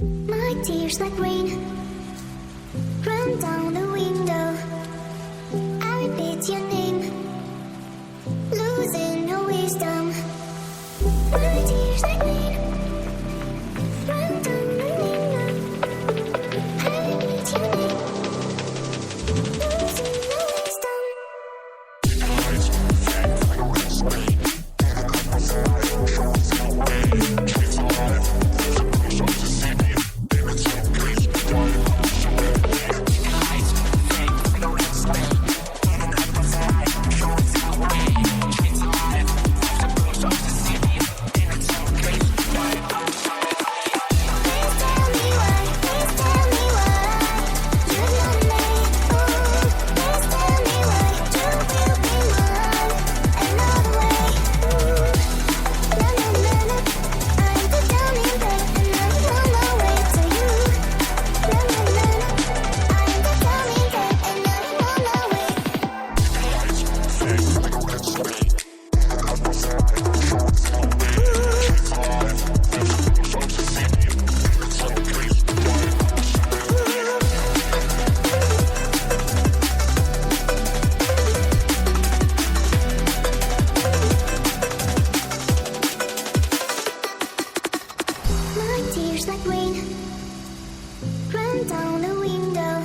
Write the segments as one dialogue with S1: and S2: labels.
S1: My tears like rain run down the window. I repeat your name, losing no wisdom. My tears like rain run down the window. I repeat your name, losing no wisdom. Tears like rain run down the window.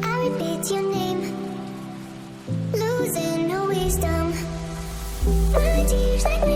S1: I repeat your name, losing no wisdom. My tears like rain.